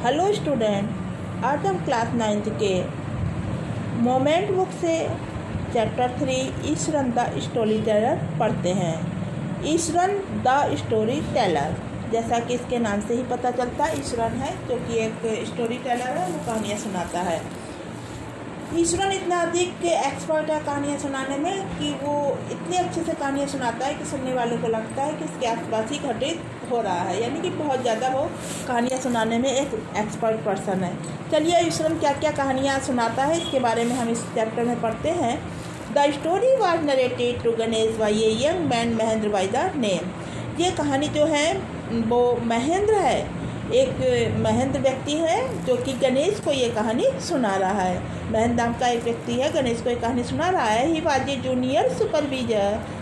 Hello student, आज हम class 9th के मोमेंट बुक से chapter 3 Eswaran the story teller पढ़ते हैं। ईश्वरन द स्टोरी टेलर, जैसा कि इसके नाम से ही पता चलता है, ईश्वरन है जो कि एक स्टोरी टेलर है, वो कहानियाँ सुनाता है। ईश्वरन इतना अधिक एक्सपर्ट है कहानियाँ सुनाने में कि वो इतने अच्छे से कहानियाँ सुनाता है कि सुनने वालों को लगता है कि इसके आसपास ही घटित हो रहा है, यानी कि बहुत ज़्यादा वो कहानियाँ सुनाने में एक एक्सपर्ट पर्सन है। चलिए ईश्वरन क्या क्या कहानियाँ सुनाता है इसके बारे में हम इस चैप्टर में पढ़ते हैं। The story was narrated to Ganesh by a young man Mahendra by the name. ये कहानी जो है वो महेंद्र है, एक महेंद्र व्यक्ति है जो कि गणेश को ये कहानी सुना रहा है। महेंद्र नाम का एक व्यक्ति है, गणेश को ये कहानी सुना रहा है। He was a junior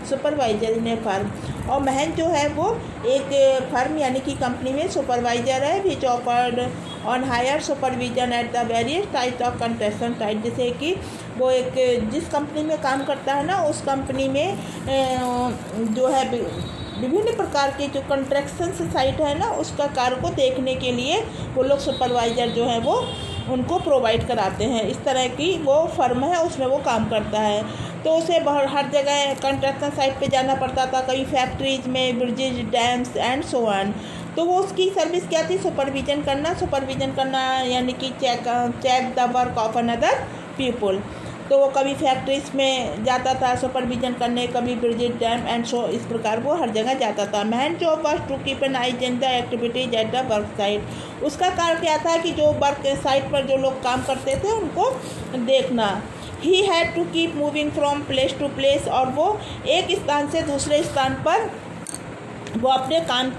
supervisor in a firm. और महेंद्र जो है वो एक फर्म यानी कि कंपनी में सुपरवाइजर है। Which offered on higher supervision at the various type of construction site. जैसे कि वो एक जिस कंपनी में काम करता है ना, उस कंपनी में जो है विभिन्न प्रकार के जो कंस्ट्रक्शन साइट है ना, उसका कार्य को देखने के लिए वो लोग सुपरवाइज़र जो है वो उनको प्रोवाइड कराते हैं। इस तरह की वो फर्म है, उसमें वो काम करता है। तो उसे हर जगह कंस्ट्रक्शन साइट पे जाना पड़ता था, कभी फैक्ट्रीज में, bridges, dams and so on. तो वो उसकी सर्विस क्या थी? सुपरविजन करना यानी कि check the work of another people. तो वो कभी फैक्ट्रीज में जाता था सुपरविजन करने, कभी ब्रिजेज, डैम एंड सो, इस प्रकार वो हर जगह जाता था। Main job was to keep an eye in the activities at the work site. उसका कार्य क्या था कि जो वर्क साइट पर जो लोग काम करते थे उनको देखना। He had to keep moving from place to place. और वो एक स्थान से दूसरे स्थान पर वो अपने काम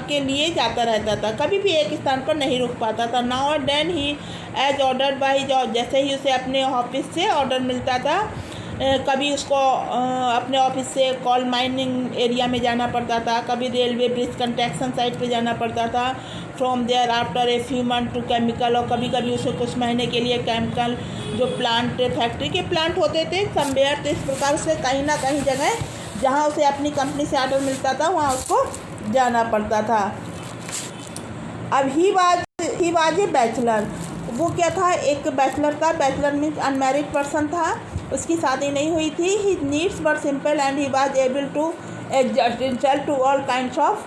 के लिए जाता रहता था, कभी भी एक स्थान पर नहीं रुक पाता था। Now and then he as ordered by job. जैसे ही उसे अपने ऑफिस से ऑर्डर मिलता था, कभी उसको अपने ऑफिस से कोल माइनिंग एरिया में जाना पड़ता था, कभी रेलवे ब्रिज कंस्ट्रक्शन साइट पे जाना पड़ता था। From there after a few month to chemical. और कभी कभी उसे कुछ महीने के लिए केमिकल जो प्लांट, फैक्ट्री के प्लांट होते थे, समवेयर। तो इस प्रकार से कहीं ना कहीं जगह जहाँ उसे अपनी कंपनी से ऑर्डर मिलता था वहाँ उसको जाना पड़ता था। अब ही वाज ए बैचलर। वो क्या था? एक बैचलर था। बैचलर मीन्स अनमैरिड पर्सन था, उसकी शादी नहीं हुई थी। His needs were simple and he was able to adjust himself to all kinds of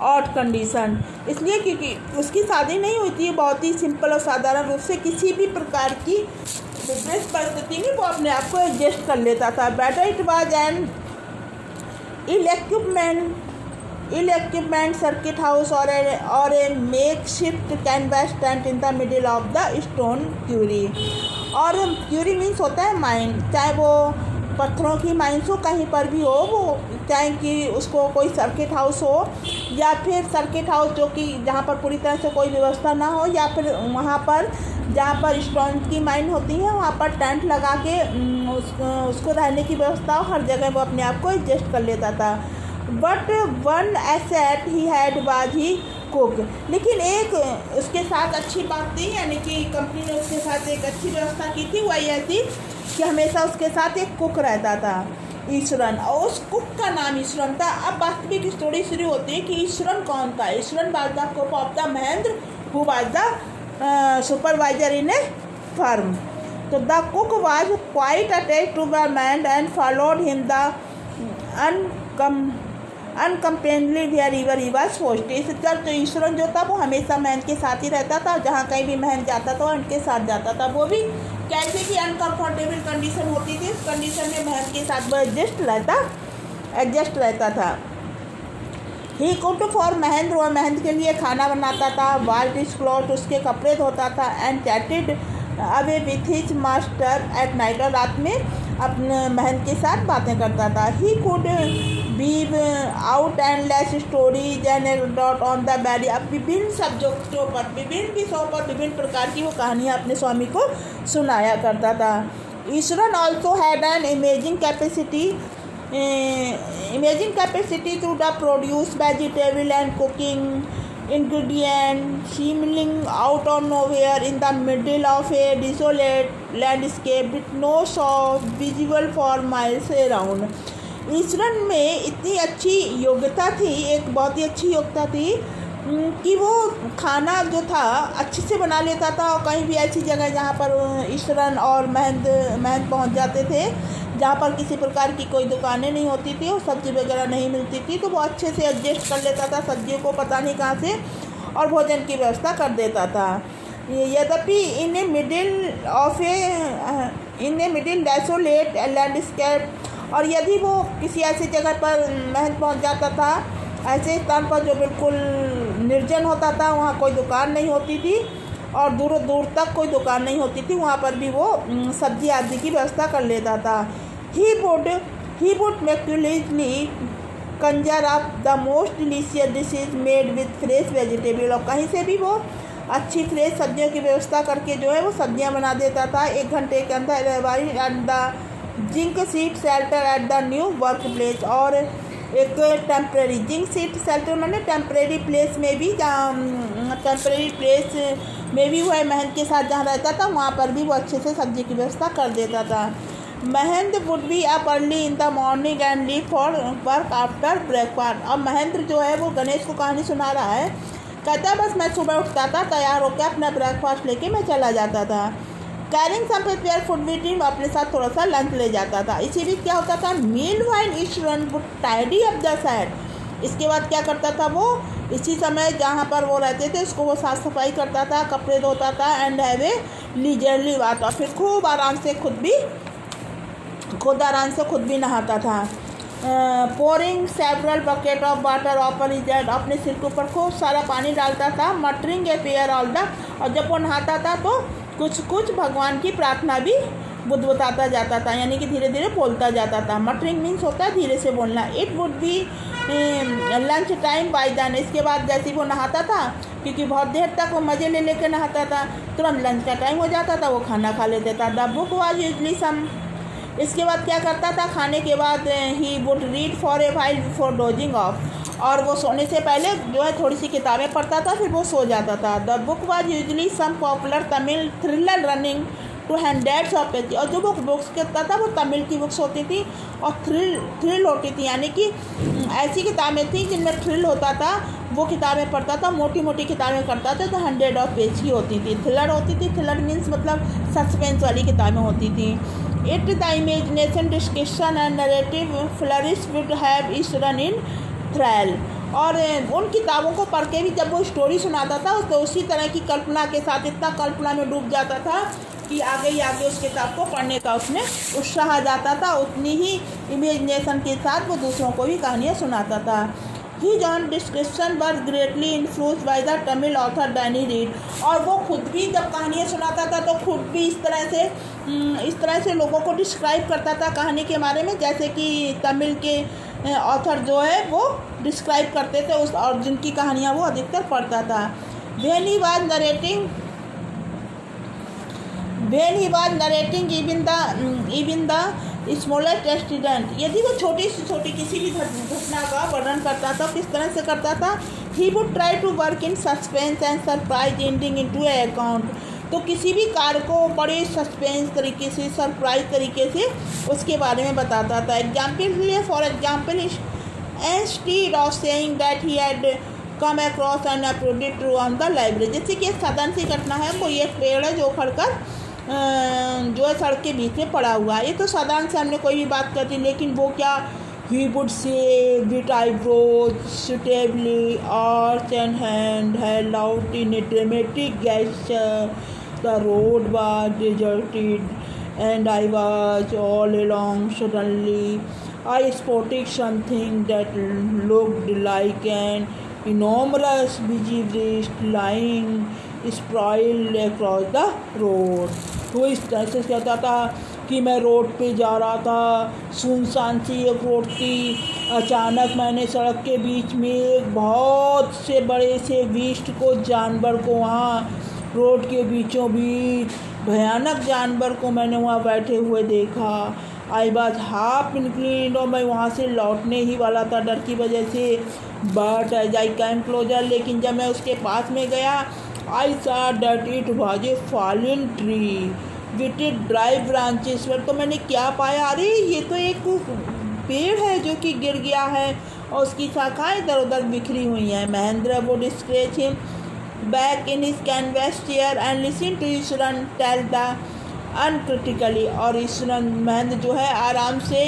odd condition. इसलिए क्योंकि उसकी शादी नहीं हुई थी, बहुत ही सिंपल और साधारण रूप से किसी भी प्रकार की विशेष परिस्थिति में वो अपने आप को एडजस्ट कर लेता था। Better it was an ill equipment circuit house or a makeshift canvas tent in the middle of the stone quarry। और क्यूरी मीन्स होता है माइन, चाहे वो पत्थरों की माइंस हो, कहीं पर भी हो, वो चाहे कि उसको कोई सर्किट हाउस हो या फिर सर्किट हाउस जो कि जहाँ पर पूरी तरह से कोई व्यवस्था ना हो, या फिर वहाँ पर जहाँ पर स्टोन की माइन होती है वहाँ पर टेंट लगा के उसको रहने की व्यवस्था हो, हर जगह वो अपने आप को एडजस्ट कर लेता था। But one asset he had was he cook. लेकिन एक उसके साथ अच्छी बात थी, यानी कि कंपनी ने उसके साथ एक अच्छी व्यवस्था की थी। वही ऐसी कि हमेशा उसके साथ एक कुक रहता था, ईश्वरन। और उस कुक का नाम ईश्वरन था। अब वास्तविक स्टोरी शुरू होती है कि ईश्वरन कौन था। Iswaran was the cook of the Mahendra who was the supervisor in a firm. तो the cook was quite attached to the man and followed him the uncomplainingly wherever he was posted. इस तरह तो ईश्वरन जो था वो हमेशा महन के साथ ही रहता था, जहाँ कहीं भी महन जाता था उनके साथ जाता था। वो भी कैसे कि अनकम्फर्टेबल कंडीशन होती थी, उस कंडीशन में महन के साथ वो एडजस्ट रहता था। ही कुक्ड फॉर महेंद्र। और महेंद्र के लिए खाना बनाता था, वॉश्ड हिज क्लॉथ, उसके कपड़े धोता था, and chatted away with his master at night. और रात में अपने महंत के साथ बातें करता था। He could weave out endless stories and anecdote on the very. अब विभिन्न सब्जेक्टों पर, विभिन्न विषयों पर, विभिन्न प्रकार की वो कहानियाँ अपने स्वामी को सुनाया करता था। Iswaran also had an imaging capacity to the produce vegetable and cooking ingredient seeming out of nowhere in the middle of a desolate landscape with no source visible for miles around। Eswaran में इतनी अच्छी योग्यता थी, एक बहुत ही अच्छी योग्यता थी कि वो खाना जो था अच्छे से बना लेता था, और कहीं भी ऐसी जगह जहाँ पर ईशरन और महंत पहुँच जाते थे जहाँ पर किसी प्रकार की कोई दुकानें नहीं होती थी और सब्ज़ी वगैरह नहीं मिलती थी, तो वो अच्छे से एडजस्ट कर लेता था सब्जियों को पता नहीं कहाँ से, और भोजन की व्यवस्था कर देता था। यद्यपि इन ए मिडिल डेसोलेट लैंडस्केप, और यदि वो किसी ऐसी जगह पर महंत पहुंच जाता था, ऐसे स्थान पर जो बिल्कुल निर्जन होता था, वहाँ कोई दुकान नहीं होती थी और दूर दूर तक कोई दुकान नहीं होती थी, वहाँ पर भी वो सब्जी आदि की व्यवस्था कर लेता था। He would immaculately conjure up the most delicious dishes made with fresh vegetable, और कहीं से भी वो अच्छी फ्रेश सब्जियों की व्यवस्था करके जो है वो सब्जियां बना देता था 1 घंटे के अंदर। At the zinc seat shelter at the new work place, और एक टेम्प्रेरी जिंक सीट शेल्टर मैंने टेम्प्रेरी प्लेस में भी वह महंत के साथ जहाँ रहता था वहाँ पर भी वो अच्छे से सब्जी की व्यवस्था कर देता था। Mahendra would be up early in the morning and leave for work after breakfast. अब महेंद्र जो है वो गणेश को कहानी सुना रहा है, कहता है बस मैं सुबह उठता था, तैयार होकर अपना ब्रेकफास्ट लेके मैं चला जाता था। Carrying some prepare food with him, अपने साथ थोड़ा सा लंच ले जाता था। इसी बीच क्या होता था, meanwhile Iswaran would tidy up the set. इसके बाद क्या करता था वो, इसी समय जहाँ पर वो रहते थे उसको वो साफ़ सफाई करता था, कपड़े धोता था, एंड हैव ए लीजरली बात, और फिर खूब आराम से खुद भी नहाता था। Pouring several bucket of water over his head, अपने सिर के ऊपर खूब सारा पानी डालता था। Muttering a prayer all the, और जब वो नहाता था तो कुछ भगवान की प्रार्थना भी बुदबुदाता जाता था, यानी कि धीरे धीरे बोलता जाता था। मटरिंग मीन्स होता है धीरे से बोलना। It would be lunch time by then, इसके बाद जैसे ही वो नहाता था, क्योंकि बहुत देर तक वो मज़े ले लेकर नहाता था, तुरंत लंच का टाइम हो जाता था, वो खाना खा लेता था। द बुक वाज यूजली सम, इसके बाद क्या करता था, खाने के बाद he would read for a while before dosing of, और वो सोने से पहले जो है थोड़ी सी किताबें पढ़ता था, फिर वो सो जाता था। The book was usually some popular Tamil thriller running to hundreds of page, और जो वो बुक्स करता था वो तमिल की बुक्स होती थी और थ्रिल होती थी, यानी कि ऐसी किताबें थी जिनमें थ्रिल होता था, वो किताबें पढ़ता था, मोटी मोटी किताबें करता था, तो 100 ऑफ पेज की होती थी। थ्रिलर होती थी, थ्रिलर मीन्स मतलब सस्पेंस वाली किताबें होती थी। It the imagination description and narrative flourish would have Iswaran in thrall, और उन किताबों को पढ़ के भी जब वो स्टोरी सुनाता था तो उसी तरह की कल्पना के साथ इतना कल्पना में डूब जाता था कि आगे ही आगे उस किताब को पढ़ने का उसमें उत्साह आ जाता था। उतनी ही इमेजिनेशन के साथ वो दूसरों को भी कहानियाँ सुनाता था। His own description was greatly influenced by the Tamil author Danny Reed, और वो खुद भी जब कहानियाँ सुनाता था तो खुद भी इस तरह से लोगों को डिस्क्राइब करता था कहानी के बारे में, जैसे कि तमिल के ऑथर जो है वो डिस्क्राइब करते थे उस, और जिनकी कहानियाँ वो अधिकतर पढ़ता था। When he was narrating even the smallest accident, यदि वो छोटी से छोटी किसी भी घटना का वर्णन करता था, किस तरह से करता था, he would try to work in suspense and surprise ending into a account, तो किसी भी कार्य को बड़े सस्पेंस तरीके से, सरप्राइज तरीके से उसके बारे में बताता था। एग्जाम्पल के लिए, for example, instead of saying that he had come across and uploaded to on the library, जैसे कि एक साधारण सी घटना है, कोई एक पेड़ है जो उखड़कर जो है सड़क के बीच में पड़ा हुआ है। ये तो साधारण से हमने कोई भी बात कर दी, लेकिन वो क्या, he would say with eyebrows suitably arched and hand held out in a dramatic gesture. The road was deserted and I was all alone. Suddenly I spotted something that looked like an enormous busy beast lying sprawled across the road. तो इस तरह से कहता था कि मैं road पे जा रहा था, सुनसान सी एक रोड थी, अचानक मैंने सड़क के बीच में एक बहुत से बड़े से बीस्ट को, जानवर को, वहाँ रोड के बीचों बीच भयानक जानवर को मैंने वहाँ बैठे हुए देखा। आई वॉज हाफ इंक्लिन्ड, और मैं वहाँ से लौटने ही वाला था डर की वजह से। But as I came closer, लेकिन जब मैं उसके पास में गया, I saw that it was a fallen tree with its dry branches, पर तो मैंने क्या पाया, अरे ये तो एक पेड़ है जो कि गिर गया है और उसकी शाखाएं इधर उधर बिखरी हुई हैं। Mahendra would scratch him back in his canvas chair and listen to Iswaran tell the uncritically. और ईश्वरन महेंद्र जो है आराम से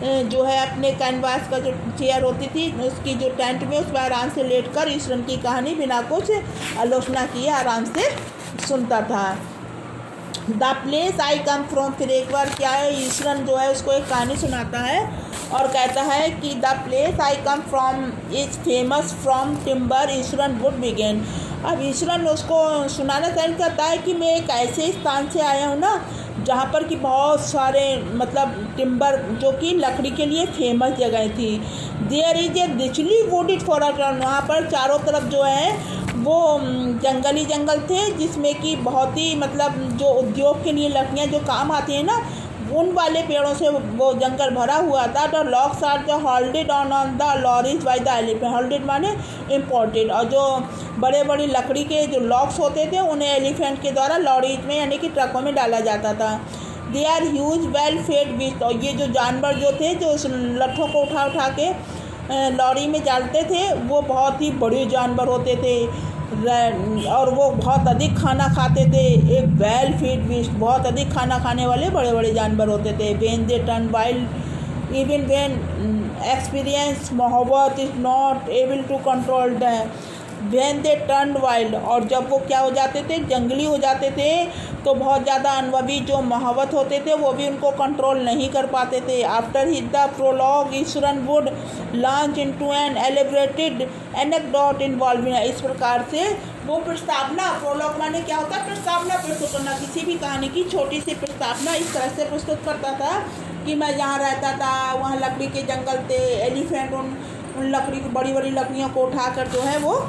जो है अपने कैनवास का जो चेयर होती थी उसकी जो टेंट में उस पर आराम से लेटकर ईश्वरन की कहानी बिना कुछ आलोचना किए आराम से सुनता था। The place I come from, फिर एक बार क्या है ईश्वरन जो है उसको एक कहानी सुनाता है और कहता है कि the place I come from is famous from timber Iswaran would begin. अब ईश्वरन उसको सुनाना चाह करता है कि मैं एक ऐसे स्थान से आया हूँ ना जहाँ पर कि बहुत सारे मतलब टिम्बर जो कि लकड़ी के लिए फेमस जगह थी। There is a richly wooded forest, वहाँ पर चारों तरफ जो है वो जंगली जंगल थे जिसमें कि बहुत ही मतलब जो उद्योग के लिए लकड़ियाँ जो काम आती हैं ना उन वाले पेड़ों से वो जंगल भरा हुआ था। द लॉक्स आर जो holded on the lorries by the elephant, holded माने इम्पोर्टेड, और जो बड़े बड़ी लकड़ी के जो लॉक्स होते थे उन्हें एलिफेंट के द्वारा लॉरीज में यानी कि ट्रकों में डाला जाता था। They are huge well fed beast, और ये जो जानवर जो थे जो उस लट्ठों को उठा उठा के लॉरी में डालते थे वो बहुत ही बड़े जानवर होते थे और वो बहुत अधिक खाना खाते थे। एक वेल फीड बीस्ट, बहुत अधिक खाना खाने वाले बड़े बड़े जानवर होते थे। When they turn wild even when experience mahout is not able to control them, when they turn wild, और जब वो क्या हो जाते थे जंगली हो जाते थे तो बहुत ज़्यादा अनुभवी जो मोहब्बत होते थे वो भी उनको कंट्रोल नहीं कर पाते थे। After his the prologue Iswaran would launch into an elaborated anecdote involving, इस प्रकार से वो प्रस्तावना, प्रोलॉग माने क्या होता है प्रस्तावना प्रस्तुत करना, किसी भी कहानी की छोटी सी प्रस्तावना इस तरह से प्रस्तुत करता था कि मैं जहाँ रहता था वहाँ लकड़ी के जंगल थे, एलिफेंट उन लकड़ी बड़ी बड़ी लकड़ियों को उठाकर जो है वो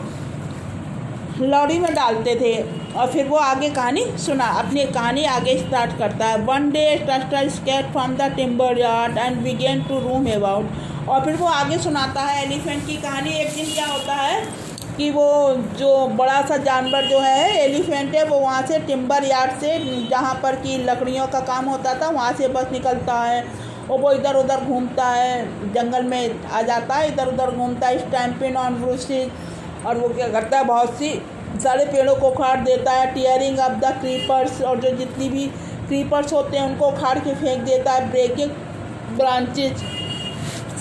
लॉरी में डालते थे। और फिर वो आगे कहानी सुना, अपनी कहानी आगे स्टार्ट करता है। One day tusker escape from the timber yard and began to roam about, और फिर वो आगे सुनाता है एलिफेंट की कहानी। एक दिन क्या होता है कि वो जो बड़ा सा जानवर जो है एलिफेंट है वो वहाँ से टिम्बर यार्ड से जहाँ पर कि लकड़ियों का काम होता था वहाँ से बस निकलता है और वो इधर उधर घूमता है, जंगल में आ जाता है, इधर उधर घूमता है, स्टैम्पिंग ऑन ब्रूसेस, और वो क्या करता है बहुत सी सारे पेड़ों को उखाड़ देता है। टीयरिंग अप द क्रीपर्स, और जो जितनी भी क्रीपर्स होते हैं उनको उखाड़ के फेंक देता है। ब्रेकिंग ब्रांचेज,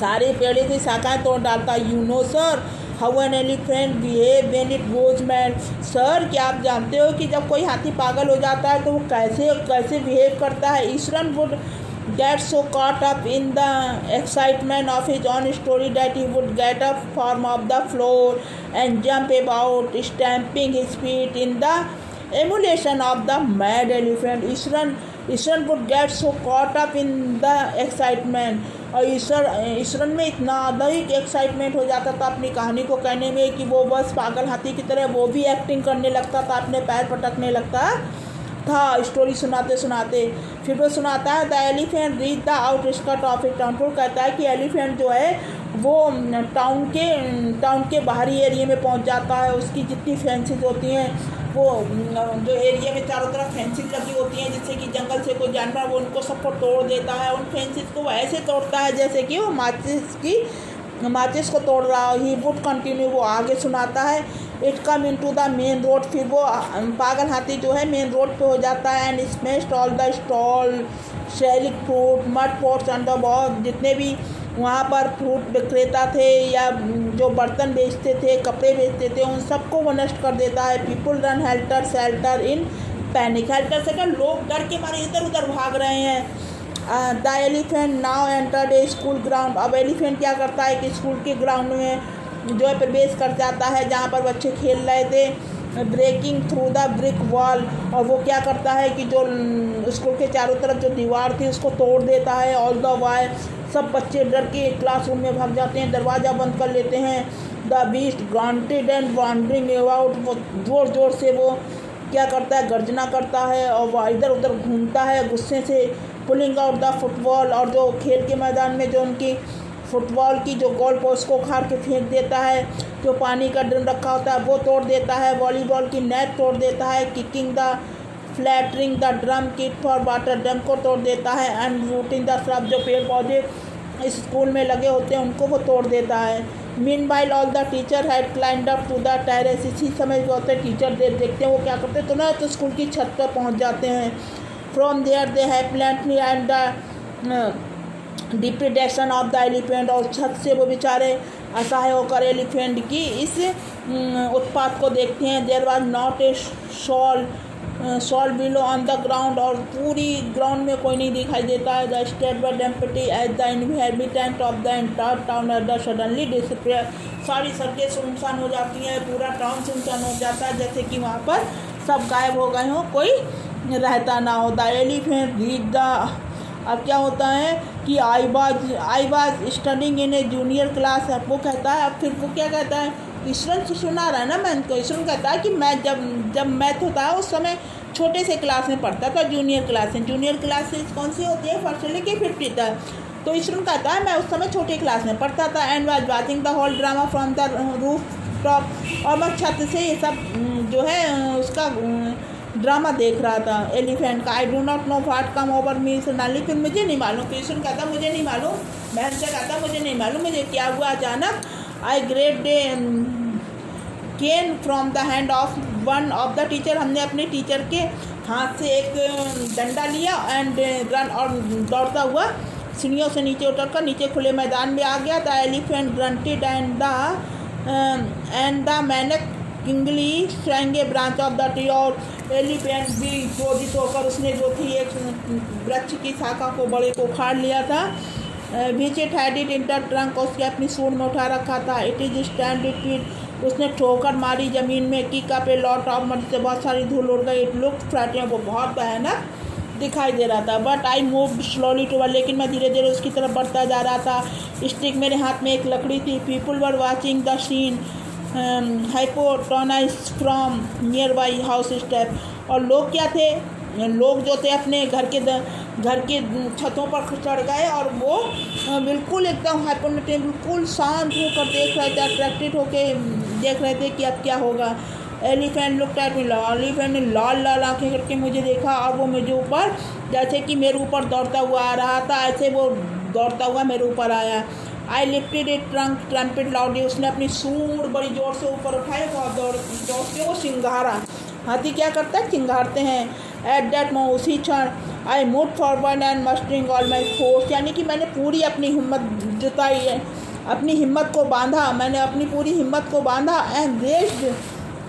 सारे पेड़ों की शाखाएं तोड़ डालता है। You know sir how an elephant behave when it goes mad, sir क्या आप जानते हो कि जब कोई हाथी पागल हो जाता है तो वो कैसे कैसे बिहेव करता है। Eswaran would get so caught up in the excitement of his own story that he would get up from off the floor and jump about, stamping his feet in the emulation of the mad elephant. Eswaran would get so caught up in the excitement, और ईश्वरन में इतना अधिक excitement हो जाता था अपनी कहानी को कहने में कि वो बस पागल हाथी की तरह वो भी एक्टिंग करने लगता था, अपने पैर पटकने लगता था स्टोरी सुनाते सुनाते। फिर वो सुनाता है the elephant reach the outskirt of A town, तो कहता है कि एलिफेंट जो है वो टाउन के बाहरी एरिया में पहुंच जाता है। उसकी जितनी फेंसेस होती हैं वो जो एरिया में चारों तरफ फेंसिंग लगी होती हैं जिससे कि जंगल से कोई जानवर वो उनको सबको तोड़ देता है। उन फेंसेस को वो ऐसे तोड़ता है जैसे कि वो माचिस को तोड़ रहा हो। ही वुड कंटिन्यू, वो आगे सुनाता है। It come into the main road, फिर वो पागल हाथी जो है मेन रोड पे हो जाता है। And smashed all the stall selling fruit mud pots and बहुत जितने भी वहाँ पर फ्रूट विक्रेता थे या जो बर्तन बेचते थे कपड़े बेचते थे उन सबको वो नष्ट कर देता है। पीपल रन हेल्टर सेल्टर इन पैनिक, हेल्टर सेल्टर लोग डर के मारे इधर उधर भाग रहे हैं। The elephant now entered A school ground, अब एलिफेंट क्या करता है कि स्कूल के ग्राउंड में जो है प्रवेश कर जाता है जहाँ पर बच्चे खेल रहे थे। Breaking through the brick wall, और वो क्या करता है कि जो स्कूल के चारों तरफ जो दीवार थी उसको तोड़ देता है। ऑल द वाइल सब बच्चे डर के क्लासरूम में भाग जाते हैं, दरवाज़ा बंद कर लेते हैं। The beast granted and wandering about, वो ज़ोर ज़ोर से वो क्या करता है गर्जना करता है और वह इधर उधर घूमता है गुस्से से। पुलिंग आउट द फुटबॉल, और जो खेल के मैदान में जो उनकी फुटबॉल की जो गोल पोस्ट को उखाड़ के फेंक देता है। जो पानी का ड्रम रखा होता है वो तोड़ देता है। वॉलीबॉल की नेट तोड़ देता है। Kicking the flattering the drum kit for water, drum को तोड़ देता है। एंड रूटिंग द श्रब, जो पेड़ पौधे इस स्कूल में लगे होते हैं उनको वो तोड़ देता है। Meanwhile all the teacher had climbed up to the terrace. इसी समय जो होते हैं टीचर देखते हैं वो क्या करते हैं, तो स्कूल की छत पर पहुंच जाते हैं। From there they have plenty and the depredation of the elephant. और छत से वो बेचारे असहाय होकर एलिफेंट की इस उत्पात को देखते हैं। There was not a soul below on the ground. और पूरी ग्राउंड में कोई नहीं दिखाई देता है। The state were empty as the inhabitant of the entire town at the suddenly disappear. सारी सड़कें सुनसान हो जाती हैं, पूरा टाउन सुनसान हो जाता है, जैसे कि वहाँ पर सब गायब हो गए हों, कोई रहता ना हो। The elephant read the. अब क्या होता है कि I was studying in A junior class. वो कहता है, अब फिर वो क्या कहता है, ईश्वरन से सुना रहा है ना मैथ को। ईश्वरन कहता है कि मैं जब मैथ होता है उस समय छोटे से क्लास में पढ़ता था, जूनियर क्लास में। जूनियर क्लास कौन सी होती है, फर्स्ट से लेके 50 तक। तो ईश्वरन कहता है मैं उस समय छोटे क्लास में पढ़ता था। And was watching the whole drama from the roof top. और मैं छत से ये सब जो है उसका ड्रामा देख रहा था एलिफेंट का। I do not know what come over me suddenly. फिर मुझे नहीं मालूम, कृष्ण कहता मुझे नहीं मालूम, बहन से कहता मुझे नहीं मालूम मुझे क्या हुआ अचानक। I great day cane from the hand of one of the teacher. हमने अपने टीचर के हाथ से एक डंडा लिया एंड रन। और दौड़ता हुआ सीढ़ियों से नीचे उतरकर नीचे खुले मैदान में आ गया। The elephant granted and the मैनक kingly swing A branch of the tree. और एलिफेंट भी क्रोधित होकर उसने जो थी एक वृक्ष की शाखा को बड़े को उखाड़ लिया था। बीच it had it in their trunk. उसके अपनी सूंड में उठा रखा था। It is stand it feet. उसने ठोकर मारी जमीन में। Kick up a lot of mud. से बहुत सारी धूल उड़ गई। It look frightening. वो बहुत भयानक दिखाई दे रहा था। But I move slowly toward. लेकिन मैं धीरे धीरे उसकी तरफ बढ़ता जा रहा था। स्टिक मेरे हाथ में एक लकड़ी थी। People were watching the scene हाइपोटोनाइज from nearby house step. और लोग क्या थे, लोग जो थे अपने घर के छतों पर चढ़ गए और वो बिल्कुल एकदम हाइपोटोनाइज बिल्कुल शांत होकर देख रहे थे, अट्रैक्टेड होकर देख रहे थे कि अब क्या होगा। Elephant looked at me. Elephant ने लाल लाल आंखें करके मुझे देखा और वो मुझे ऊपर जैसे कि मेरे ऊपर दौड़ता हुआ आ रहा था, ऐसे वो दौड़ता हुआ मेरे ऊपर आया। I lifted it trunk trumpet loudly. उसने अपनी सूंड बड़ी जोर से ऊपर उठाई, बहुत जोर से वो चिंगारा। हाथी क्या करता है, चिंगारते हैं। एट दैट मोमेंट, उसी क्षण, I move forward and mustering all my force. यानी कि मैंने पूरी अपनी हिम्मत जुटाई है, अपनी हिम्मत को बांधा, मैंने अपनी पूरी हिम्मत को बांधा। एंड रेस्ड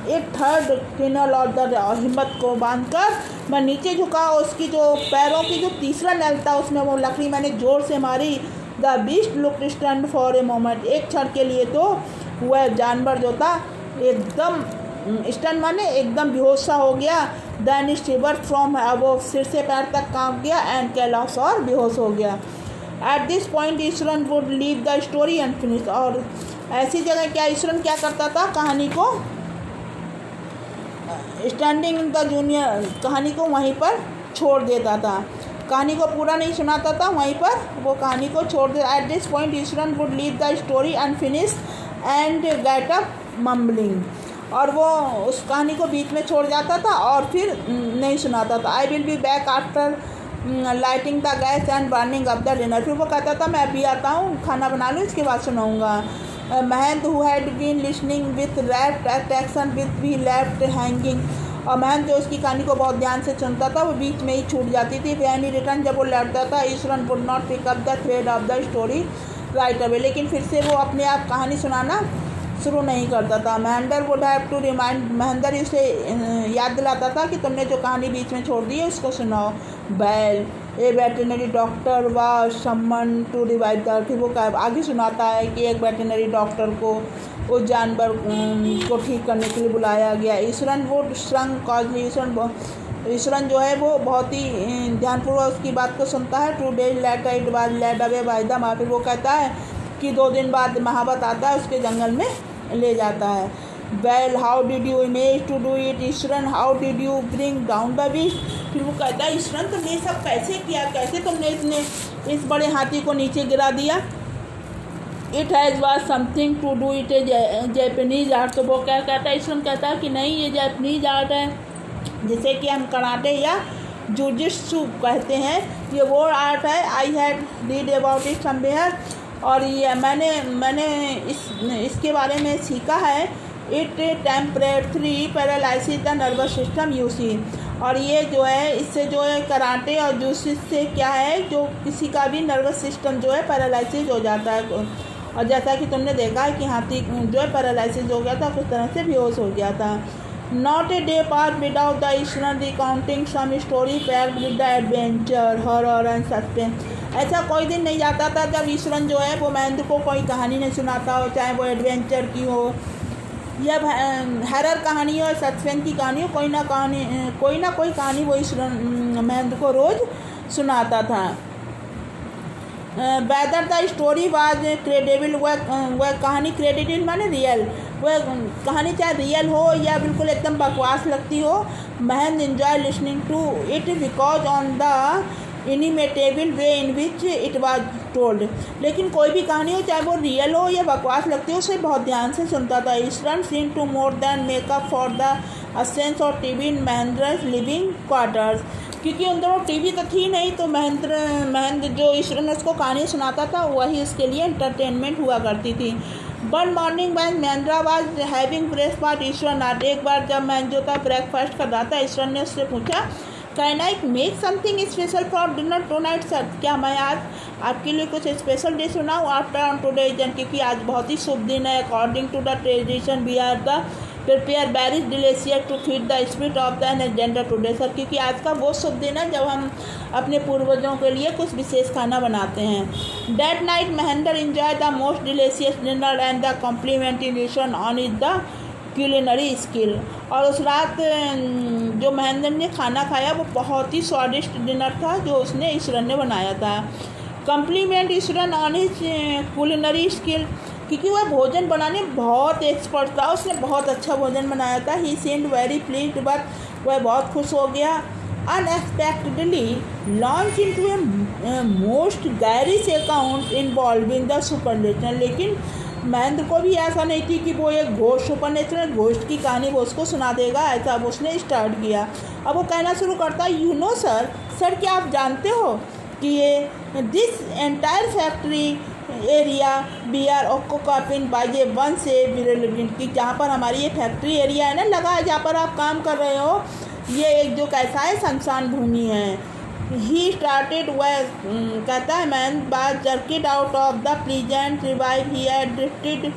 एक थर्ड टिनल और द। हिम्मत को बांधकर मैं नीचे झुका। उसकी जो पैरों की जो तीसरा नल था उसमें वो लकड़ी मैंने जोर से मारी। The beast looked stunned for a moment. एक क्षण के लिए तो वह जानवर जो था एकदम स्टन माने एकदम बेहोश सा हो गया। Then shiver from above. सिर से पैर तक कांप गया। एंड कैलाश और बेहोश हो गया। Eight this point Ishwaran would leave the story unfinished. और ऐसी जगह क्या ईश्वरन क्या करता था, कहानी को स्टैंडिंग इन द जूनियर, कहानी को वहीं पर छोड़ देता था, कहानी को पूरा नहीं सुनाता था, वहीं पर वो कहानी को छोड़ दे। At this point Ishwaran would leave the story unfinished and get up mumbling. और वो उस कहानी को बीच में छोड़ जाता था और फिर नहीं सुनाता था। I will be back after lighting the gas and burning up the dinner. फिर वो कहता था मैं अभी आता हूँ, खाना बना लूँ, इसके बाद सुनाऊँगा। Mahant who had been listening with rapt attention with be left hanging. और महंत जो उसकी कहानी को बहुत ध्यान से सुनता था वो बीच में ही छूट जाती थी। व्हेन ही रिटर्न, जब वो लौटता था, Iswaran would not pick up the thread of the story right away. लेकिन फिर से वो अपने आप कहानी सुनाना शुरू नहीं करता था। Mahendra would have to remind, Mahendra उसे याद दिलाता था कि तुमने जो कहानी बीच में छोड़ दी है उसको सुनाओ। बैल ए वेटरनरी डॉक्टर व समन टू रिवाइव द। फिर वो आगे सुनाता है कि एक वेटरनरी डॉक्टर को उस जानवर को ठीक करने के लिए बुलाया गया। ईश्वरन वुड श्रंग कॉजली। ईश्वरन जो है वो बहुत ही ध्यानपूर्वक उसकी बात को सुनता है। 2 days later it was led away by the. फिर वो कहता है कि 2 दिन बाद महावत आता है, उसके जंगल में ले जाता है। Well how did you image to do it Iswaran, how did you bring down the beast. फिर वो कहता है ईश्वरन तुमने ये सब कैसे किया, कैसे तुमने इस बड़े हाथी को नीचे गिरा दिया। It has was something to do it a Japanese art. तो वो क्या कहता है, ईश्वरन कहता है कि नहीं ये जैपनीज आर्ट है, जिसे कि हम कराटे या जुजित्सु कहते हैं, ये वो आर्ट है। I had read about it somewhere. और ये मैंने इसके बारे में सीखा है। It temporary paralysis the nervous system UC. और ये जो है इससे जो है कराटे और जूसिस से क्या है, जो किसी का भी नर्वस सिस्टम जो है पैरालिसिस हो जाता है। और जैसा कि तुमने देखा है कि हाथी जो है पैरालिसिस हो गया था, कुछ तरह से बेहोश हो गया था। Not a day pass without the Iswaran recounting some story packed with the adventure horror and suspense. ऐसा कोई दिन नहीं जाता था जब ईश्वरन जो है वो महेंद्र को कोई कहानी नहीं सुनाता हो, चाहे वो एडवेंचर की हो या हॉरर कहानी हो, सस्पेंस की कहानी हो, कोई ना कोई कहानी वो ईश्वरन महेंद्र को रोज़ सुनाता था। Whether the story was credible, वह कहानी क्रेडिबल माने रियल, वह कहानी चाहे रियल हो या बिल्कुल एकदम बकवास लगती हो, Mahendra enjoy listening to it because on the inimitable way in which it was told. लेकिन कोई भी कहानी हो, चाहे वो रियल हो या बकवास लगती हो, उसे बहुत ध्यान से सुनता था। Ishwaran seem to more than make up for the absence of TV in Mahendra's living quarters. क्योंकि उन दोनों टीवी तो थी नहीं, तो महेंद्र जो ईश्वरन उसको कहानी सुनाता था वही उसके लिए एंटरटेनमेंट हुआ करती थी। One morning when Mahendra was having breakfast Iswaran art. एक बार जब महेंद्र जो था ब्रेकफास्ट कर रहा था, ईश्वरन ने उससे पूछा, can I make something special for dinner tonight sir? क्या मैं आज आपके लिए कुछ स्पेशल डिश बनाऊँ आफ्टर ऑन टुडे? क्योंकि आज बहुत ही शुभ दिन है। According to the tradition we are the prepare very delicious to feed the spirit of the agenda today sir. क्योंकि आज का वो शुभ दिन है जब हम अपने पूर्वजों के लिए कुछ विशेष खाना बनाते हैं। That night Mahendra enjoy the most delicious dinner and the complementation on is the culinary skill. और उस रात जो महेंद्र ने खाना खाया वो बहुत ही स्वादिष्ट डिनर था जो उसने ईश्वरन ने बनाया था। Complement Eswaran on his culinary skill, क्योंकि वह भोजन बनाने में बहुत एक्सपर्ट था, उसने बहुत अच्छा भोजन बनाया था। ही सीम्ड वेरी प्लीज्ड, बट वह बहुत खुश हो गया। Unexpectedly launch into a most garish account involving the supernatural. लेकिन महेंद्र को भी ऐसा नहीं थी कि वो एक घोस्ट सुपरनेचुरल घोस्ट की कहानी वो उसको सुना देगा, ऐसा अब उसने स्टार्ट किया। अब वो कहना शुरू करता है, यू नो सर, क्या आप जानते हो कि ये this entire factory area we are occupying by a one से की, जहाँ पर हमारी ये फैक्ट्री एरिया है ना लगा है, जहाँ पर आप काम कर रहे हो, ये एक जो कैसा है शमशान भूमि है। ही स्टार्टेड, वह कहता है man was jerked out of the pleasant revive he had drifted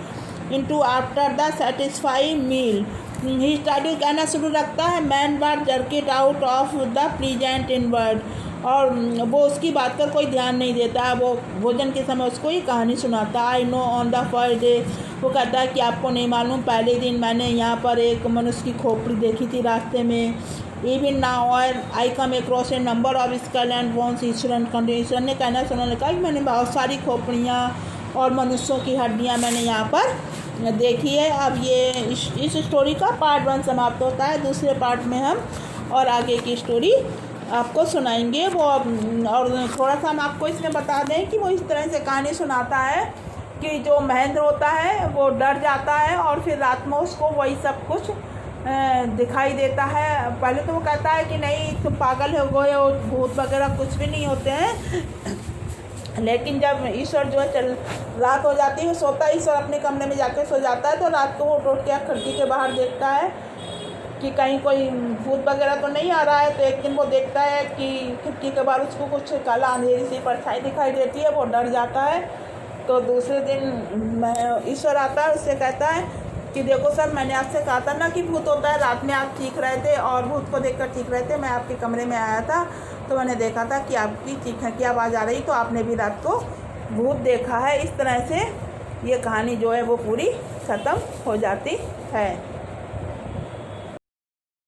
into after the satisfy meal. He started कहना शुरू रखता है, man was jerked out of the pleasant inward. और वो उसकी बात पर कोई ध्यान नहीं देता है, वो भोजन के समय उसको ही कहानी सुनाता है। I know on the first day, वो कहता है कि आपको नहीं मालूम, पहले दिन मैंने यहाँ पर एक मनुष्य की खोपड़ी देखी थी रास्ते में। Even now I come across A number of skull and bones. Eswaran condition ने कहना सुनाने कहा कि मैंने बहुत सारी खोपड़ियाँ और मनुष्यों की हड्डियाँ मैंने यहाँ पर देखी है। अब ये इस स्टोरी का पार्ट 1 समाप्त होता है। दूसरे पार्ट में हम और आगे की स्टोरी आपको सुनाएंगे। वो और थोड़ा सा हम आपको इसमें बता दें कि वो इस तरह से कहानी सुनाता है कि जो महेंद्र होता है वो डर जाता है और फिर रात में उसको वही सब कुछ दिखाई देता है। पहले तो वो कहता है कि नहीं तुम पागल हो गए हो, भूत वगैरह कुछ भी नहीं होते हैं। लेकिन जब ईश्वर जो है रात हो जाती है, सोता है ईश्वर अपने कमरे में जाकर सो जाता है, तो रात को वो उठ के खिड़की के बाहर देखता है कि कहीं कोई भूत वगैरह तो नहीं आ रहा है। तो एक दिन वो देखता है कि खिड़की के बाहर उसको कुछ काला अंधेरी सी परछाई दिखाई देती है, वो डर जाता है। तो दूसरे दिन ईश्वर आता है, उससे कहता है कि देखो सर, मैंने आपसे कहा था ना कि भूत होता है, रात में आप चीख रहे थे और भूत को देखकर चीख रहे थे। मैं आपके कमरे में आया था तो मैंने देखा था कि आपकी चीखने की आवाज़ आ रही, तो आपने भी रात को भूत देखा है। इस तरह से ये कहानी जो है वो पूरी ख़त्म हो जाती है।